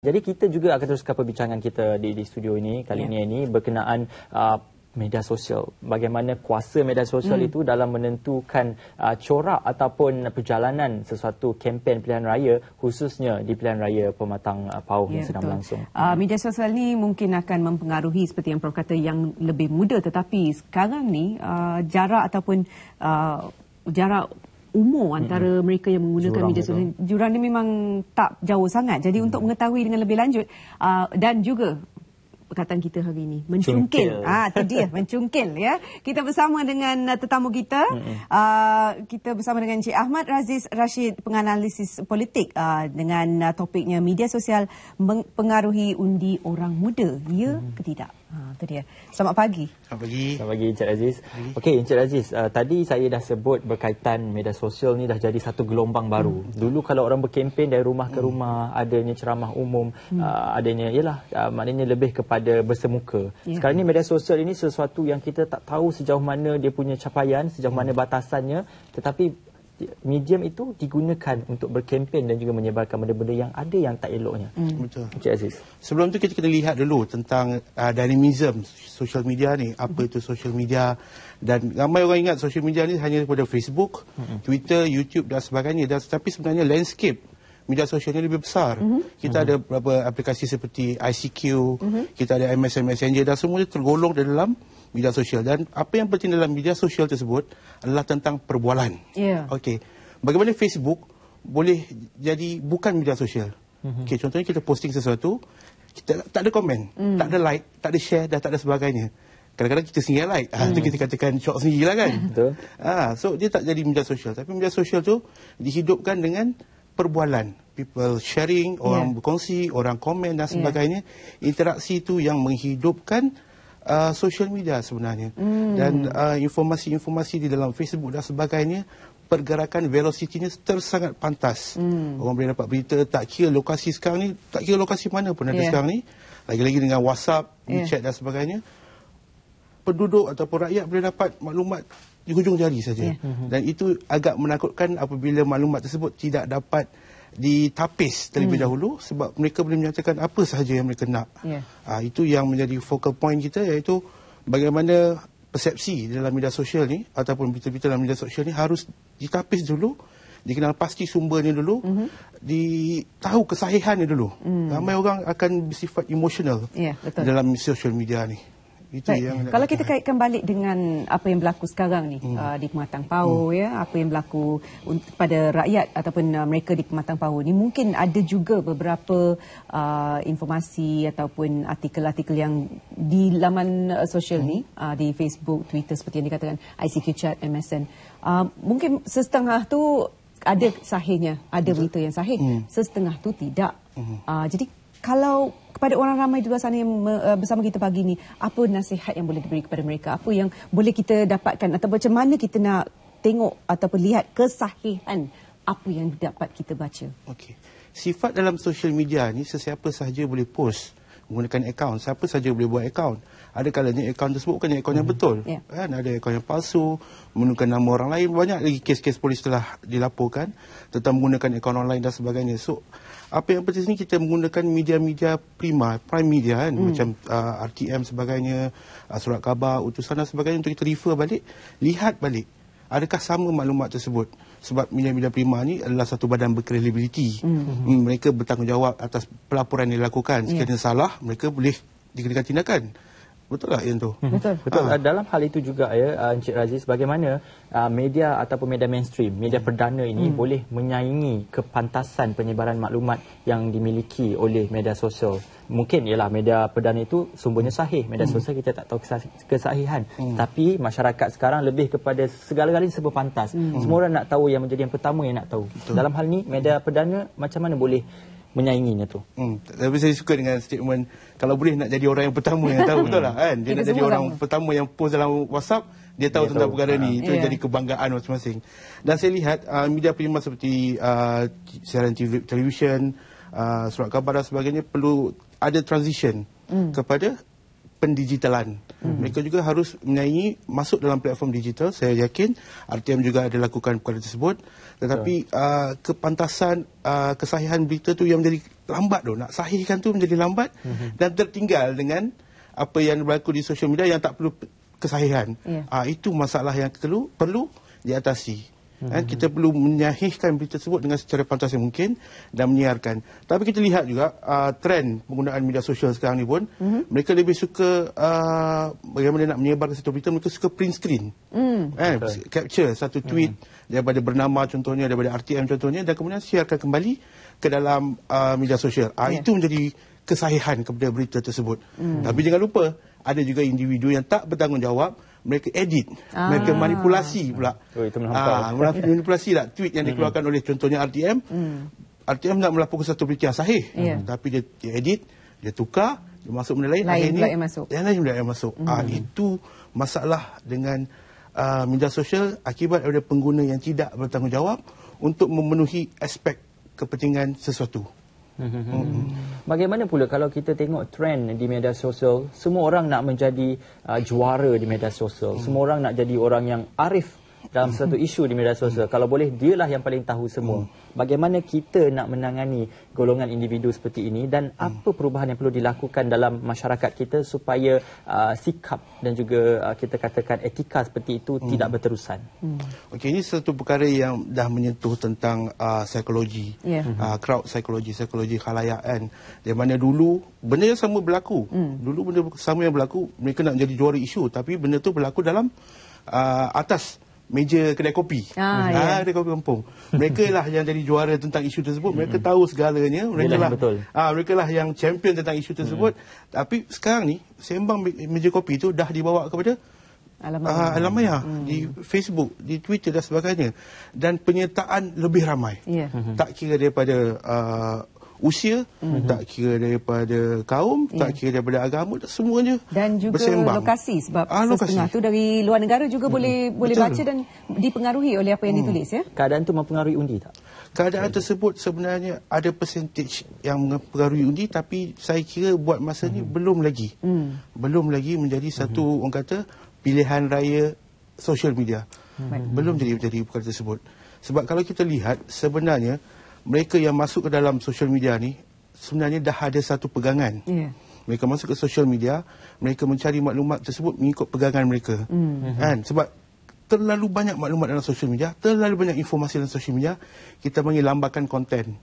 Jadi kita juga akan teruskan perbincangan kita di studio ini kali ini berkenaan media sosial. Bagaimana kuasa media sosial itu dalam menentukan corak ataupun perjalanan sesuatu kempen pilihan raya, khususnya di pilihan raya Pematang Pauh yang sedang berlangsung. Media sosial ni mungkin akan mempengaruhi seperti yang Prof kata yang lebih muda, tetapi sekarang ni jarak ataupun jarak umur antara mereka yang menggunakan media sosial, jurang ni memang tak jauh sangat. Jadi untuk mengetahui dengan lebih lanjut dan juga perkataan kita hari ini mencungkil. Itu dia, mencungkil ya. Kita bersama dengan tetamu kita. Kita bersama dengan Encik Ahmad Raziz Rashid, penganalisis politik, dengan topiknya media sosial mempengaruhi undi orang muda, ya ke tidak? Itu dia. Selamat pagi. Selamat pagi. Selamat pagi Encik Aziz. Okey Encik Aziz, tadi saya dah sebut berkaitan media sosial ni dah jadi satu gelombang baru. Dulu kalau orang berkempen dari rumah ke rumah, adanya ceramah umum, adanya maknanya lebih kepada bersemuka. Sekarang ni media sosial ini sesuatu yang kita tak tahu sejauh mana dia punya capaian, sejauh mana batasannya, tetapi medium itu digunakan untuk berkempen dan juga menyebarkan benda-benda yang ada yang tak eloknya. Betul. Encik Aziz. Sebelum tu kita kena lihat dulu tentang dinamism social media ni. Apa itu social media? Dan ramai orang ingat social media ni hanya daripada Facebook, Twitter, YouTube dan sebagainya. Tapi sebenarnya landscape media sosial ni lebih besar. Kita ada beberapa aplikasi seperti ICQ, kita ada MSN Messenger dan semua tergolong dalam media sosial. Dan apa yang penting dalam media sosial tersebut adalah tentang perbualan. Okey. Bagaimana Facebook boleh jadi bukan media sosial? Okey, contohnya kita posting sesuatu, kita tak ada komen, tak ada like, tak ada share dan tak ada sebagainya. Kadang-kadang kita sendiri like. Itu kita katakan shock sendirilah kan. Betul. So dia tak jadi media sosial. Tapi media sosial tu dihidupkan dengan perbualan. People sharing, orang berkongsi, orang komen dan sebagainya. Interaksi itu yang menghidupkan social media sebenarnya. Dan informasi-informasi di dalam Facebook dan sebagainya, pergerakan velocity-nya sangat pantas. Orang boleh dapat berita tak kira lokasi sekarang ni, tak kira lokasi mana pun ada sekarang ni. Lagi-lagi dengan WhatsApp, WeChat dan sebagainya, penduduk ataupun rakyat boleh dapat maklumat di hujung jari saja. Dan itu agak menakutkan apabila maklumat tersebut tidak dapat ditapis terlebih dahulu, sebab mereka boleh menyatakan apa sahaja yang mereka nak. Itu yang menjadi focal point kita, iaitu bagaimana persepsi dalam media sosial ni ataupun berita-berita dalam media sosial ni harus ditapis dulu, dikenal pasti sumbernya dulu, ditahu kesahihannya dulu. Ramai orang akan bersifat emosional dalam social media ni. Itu yang kalau kita kaitkan balik dengan apa yang berlaku sekarang ni di Pematang Pauh, apa yang berlaku pada rakyat ataupun mereka di Pematang Pauh ni, mungkin ada juga beberapa informasi ataupun artikel-artikel yang di laman sosial ni, di Facebook, Twitter seperti yang dikatakan, ICQ chat, MSN, mungkin setengah tu ada sahihnya, ada berita yang sahih, setengah tu tidak. Jadi kalau kepada orang ramai di luar sana yang bersama kita pagi ni, apa nasihat yang boleh diberi kepada mereka? Apa yang boleh kita dapatkan atau macam mana kita nak tengok ataupun lihat kesahihan apa yang dapat kita baca? Okey. Sifat dalam social media ni, sesiapa sahaja boleh post menggunakan akaun, siapa sahaja boleh buat akaun. Ada kalanya akaun tersebut bukan akaun yang betul. Kan ada akaun yang palsu, menggunakan nama orang lain. Banyak lagi kes-kes polis telah dilaporkan tentang menggunakan akaun online dan sebagainya. So apa yang penting ni, kita menggunakan media-media prime media kan, macam RTM sebagainya, surat khabar, utusan dan sebagainya, untuk kita refer balik, lihat balik adakah sama maklumat tersebut. Sebab media-media prima ni adalah satu badan berkredibiliti. Mereka bertanggungjawab atas pelaporan yang dilakukan. Sekiranya salah, mereka boleh dikenakan tindakan. Betul tak yang tu? Betul. Dalam hal itu juga Encik Raziz, bagaimana media ataupun media mainstream, media perdana ini boleh menyaingi kepantasan penyebaran maklumat yang dimiliki oleh media sosial? Mungkin media perdana itu sumbernya sahih, media sosial kita tak tahu kesahihan. Tapi masyarakat sekarang lebih kepada segala-galanya serba pantas. Semua orang nak tahu yang menjadi yang pertama yang nak tahu. Dalam hal ni media perdana macam mana boleh menyainginya tu? Tapi saya suka dengan statement, kalau boleh nak jadi orang yang pertama yang tahu. Betul lah kan? Dia nak jadi orang pertama yang post dalam WhatsApp, dia tahu tentang perkara ni. Itu jadi kebanggaan masing-masing. Dan saya lihat media prima seperti siaran televisyen, surat khabar dan sebagainya perlu ada transition kepada pendigitalan. Mereka juga harus menyaingi masuk dalam platform digital. Saya yakin RTM juga ada lakukan perkara tersebut. Tetapi kepantasan, kesahihan berita tu yang menjadi lambat tu. Nak sahihkan tu menjadi lambat dan tertinggal dengan apa yang berlaku di sosial media yang tak perlu kesahihan. Itu masalah yang perlu diatasi. Kita perlu menyahihkan berita tersebut dengan secara pantas yang mungkin dan menyiarkan. Tapi kita lihat juga trend penggunaan media sosial sekarang ni pun, mereka lebih suka bagaimana nak menyebarkan satu berita, mereka suka print screen. Capture satu tweet daripada bernama contohnya, daripada RTM contohnya, dan kemudian siarkan kembali ke dalam media sosial. Itu menjadi kesahihan kepada berita tersebut. Tapi jangan lupa, ada juga individu yang tak bertanggungjawab, mereka edit, mereka manipulasi pula. Itu melampau. Manipulasi lah tweet yang dikeluarkan oleh contohnya RTM. RTM nak melaporkan satu berita yang sahih, tapi dia edit, dia tukar, dia masuk benda lain, pula yang masuk. Yang lain yang masuk. Itu masalah dengan media sosial akibat daripada pengguna yang tidak bertanggungjawab untuk memenuhi aspek kepentingan sesuatu. Bagaimana pula kalau kita tengok trend di media sosial, semua orang nak menjadi juara di media sosial. Semua orang nak jadi orang yang arif dalam satu isu di media sosial. Kalau boleh, dialah yang paling tahu semua. Bagaimana kita nak menangani golongan individu seperti ini dan apa perubahan yang perlu dilakukan dalam masyarakat kita supaya sikap dan juga kita katakan etika seperti itu tidak berterusan. Okey, ini satu perkara yang dah menyentuh tentang psikologi, crowd psikologi, psikologi khalayak kan. Di mana dulu benda yang sama berlaku. Dulu benda sama yang berlaku, mereka nak menjadi juara isu, tapi benda tu berlaku dalam atas meja kedai kopi. Kedai kopi kampung. Mereka lah yang jadi juara tentang isu tersebut. Mereka tahu segalanya. Mereka lah yang champion tentang isu tersebut. Tapi sekarang ni, sembang meja kopi tu dah dibawa kepada alam maya, di Facebook, di Twitter dan sebagainya. Dan penyertaan lebih ramai. Tak kira daripada usia, tak kira daripada kaum, tak kira daripada agama, semuanya dan juga bersembang. Lokasi, sebab setengah tu dari luar negara juga boleh baca dan dipengaruhi oleh apa yang ditulis. Keadaan tu mempengaruhi undi tak? Keadaan tersebut sebenarnya ada percentage yang mempengaruhi undi, tapi saya kira buat masa ni belum lagi menjadi satu orang kata pilihan raya social media. Belum jadi perkara tersebut. Sebab kalau kita lihat sebenarnya mereka yang masuk ke dalam social media ni sebenarnya dah ada satu pegangan. Mereka masuk ke social media, mereka mencari maklumat tersebut mengikut pegangan mereka. Kan? Sebab terlalu banyak maklumat dalam social media, terlalu banyak informasi dalam social media, kita panggil lambakan konten.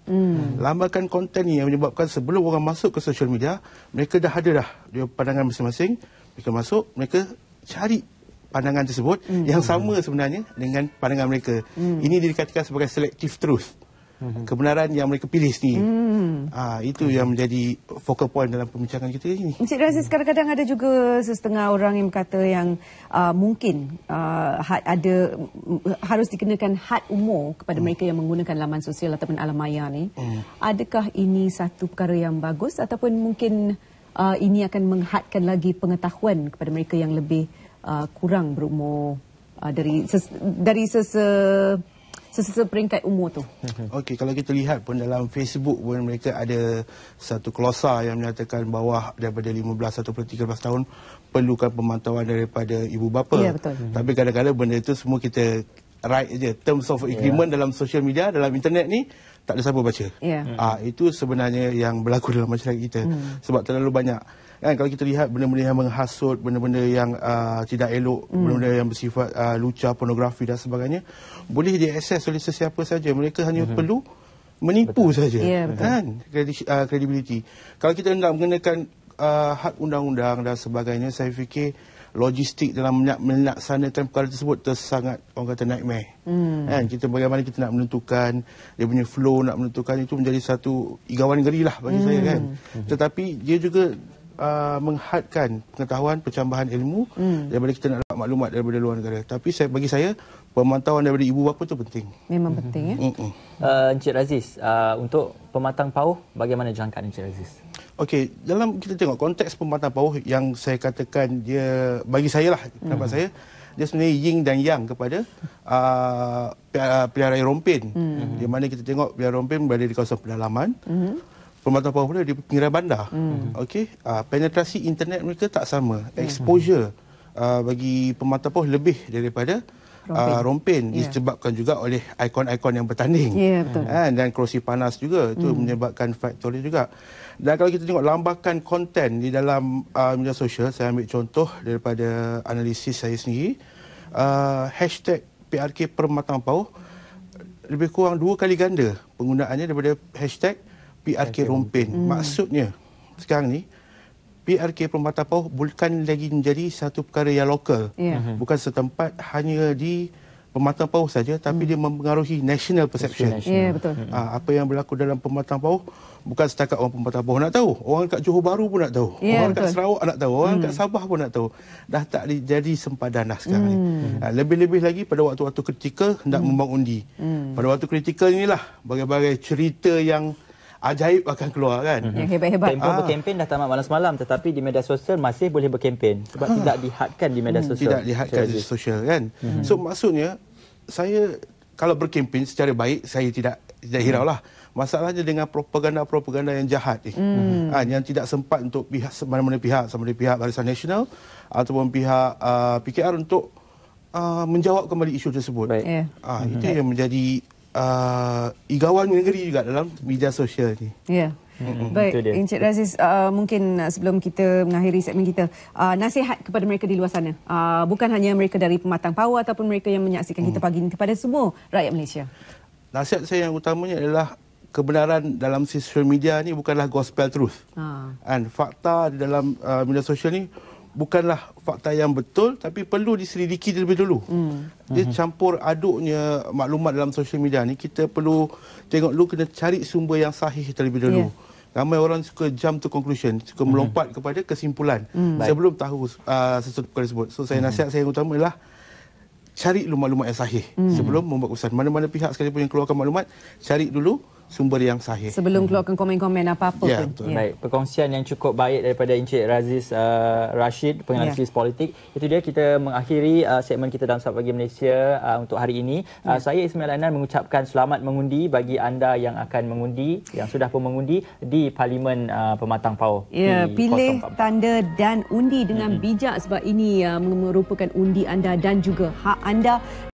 Lambakan konten ni yang menyebabkan sebelum orang masuk ke social media, mereka dah ada dia pandangan masing-masing. Mereka masuk, mereka cari pandangan tersebut yang sama sebenarnya dengan pandangan mereka. Ini dikatakan sebagai selective truth. Kebenaran yang mereka pilih sendiri. Itu yang menjadi focal point dalam pembincangan kita ini. Encik Razis, kadang-kadang ada juga setengah orang yang berkata yang mungkin harus dikenakan had umur kepada mereka yang menggunakan laman sosial ataupun alam maya ni. Adakah ini satu perkara yang bagus ataupun mungkin ini akan menghadkan lagi pengetahuan kepada mereka yang lebih kurang berumur dari seperingkat umur tu? Okey, kalau kita lihat pun dalam Facebook pun mereka ada satu klausa yang menyatakan bawah daripada 15 atau 13 tahun perlukan pemantauan daripada ibu bapa. Ya, betul. Tapi kadang-kadang benda itu semua kita write je, terms of agreement dalam social media, dalam internet ni tak ada siapa baca. Itu sebenarnya yang berlaku dalam masyarakat kita. Sebab terlalu banyak. Kan, kalau kita lihat benda-benda yang menghasut, benda-benda yang tidak elok, benda-benda yang bersifat lucah, pornografi dan sebagainya, boleh diakses oleh sesiapa saja. Mereka hanya perlu menipu saja. Kan? Credibility. Kalau kita nak mengenakan had undang-undang dan sebagainya, saya fikir logistik dalam melaksanakan perkara tersebut sangat orang kata nightmare. Kan? Bagaimana kita nak menentukan dia punya flow, nak menentukan itu menjadi satu igawan ngeri lah bagi saya kan. Tetapi dia juga menghadkan pengetahuan, percambahan ilmu daripada kita nak dapat maklumat daripada luar negara. Tapi bagi saya pemantauan daripada ibu bapa itu penting. Memang penting Encik Razis, untuk pematang pauh bagaimana jangkaan Encik Razis? Okey, dalam kita tengok konteks pematang pauh yang saya katakan dia bagi saya lah pendapat saya, dia sebenarnya yin dan yang kepada pilihan raya Rompin. Di mana kita tengok pilihan Rompin berada di kawasan pedalaman. Permatang Pauh pula di pinggiran bandar. Okey, penetrasi internet mereka tak sama. Exposure bagi Permatang Pauh lebih daripada Rompin disebabkan juga oleh ikon-ikon yang bertanding. Betul. Dan kerusi panas juga itu menyebabkan faktor juga. Dan kalau kita tengok lambakan konten di dalam media sosial, saya ambil contoh daripada analisis saya sendiri, hashtag PRK Permatang Pauh lebih kurang 2 kali ganda penggunaannya daripada hashtag PRK Rompin. Maksudnya sekarang ni PRK Permatang Pauh bukan lagi menjadi satu perkara yang lokal. Bukan setempat hanya di Permatang Pauh saja, tapi dia mempengaruhi national perception. Betul. Apa yang berlaku dalam Permatang Pauh bukan setakat orang Permatang Pauh nak tahu. Orang kat Johor Bahru pun nak tahu. Orang kat Sarawak nak tahu. Orang kat Sabah pun nak tahu. Dah tak jadi sempadan dah sekarang ni. Lebih-lebih lagi pada waktu-waktu kritikal hendak membangun undi. Pada waktu kritikal inilah bagai-bagai cerita yang ajaib akan keluar kan. Yang hebat-hebat. Tempoh berkempen dah tamat malam semalam, tetapi di media sosial masih boleh berkempen sebab tidak dihadkan di media sosial. Tidak dihadkan di sosial kan. So maksudnya saya kalau berkempen secara baik saya tidak hiraulah. Masalahnya dengan propaganda-propaganda yang jahat ni. Yang tidak sempat untuk pihak mana-mana pihak, sama ada pihak Barisan Nasional ataupun pihak PKR untuk menjawab kembali isu tersebut. Itu yang menjadi igawan negeri juga dalam media sosial ni. Baik, Encik Razis, mungkin sebelum kita mengakhiri segmen kita, nasihat kepada mereka di luar sana, bukan hanya mereka dari Pematang Pauh ataupun mereka yang menyaksikan kita pagi ini, kepada semua rakyat Malaysia. Nasihat saya yang utamanya adalah kebenaran dalam social media ni bukanlah gospel truth. Fakta di dalam media sosial ni bukanlah fakta yang betul, tapi perlu diselidiki terlebih dulu. Dia campur aduknya maklumat dalam sosial media ni, kita perlu tengok dulu, kena cari sumber yang sahih terlebih dulu. Ramai orang suka jump to conclusion, suka melompat kepada kesimpulan sebelum tahu sesuatu perkara tersebut. So nasihat saya yang utama adalah cari dulu maklumat yang sahih sebelum membuat keputusan. Mana-mana pihak sekalipun yang keluarkan maklumat, cari dulu sumber yang sahih. Sebelum keluarkan komen-komen apa-apa pun. Betul. Baik, perkongsian yang cukup baik daripada Encik Razis Rashid, penganalisis politik. Itu dia, kita mengakhiri segmen kita dalam Sapa Pagi Malaysia untuk hari ini. Saya Ismail Anan mengucapkan selamat mengundi bagi anda yang akan mengundi, yang sudah pun mengundi di Parlimen Pematang Pauh. Pilih tanda dan undi dengan bijak sebab ini merupakan undi anda dan juga hak anda.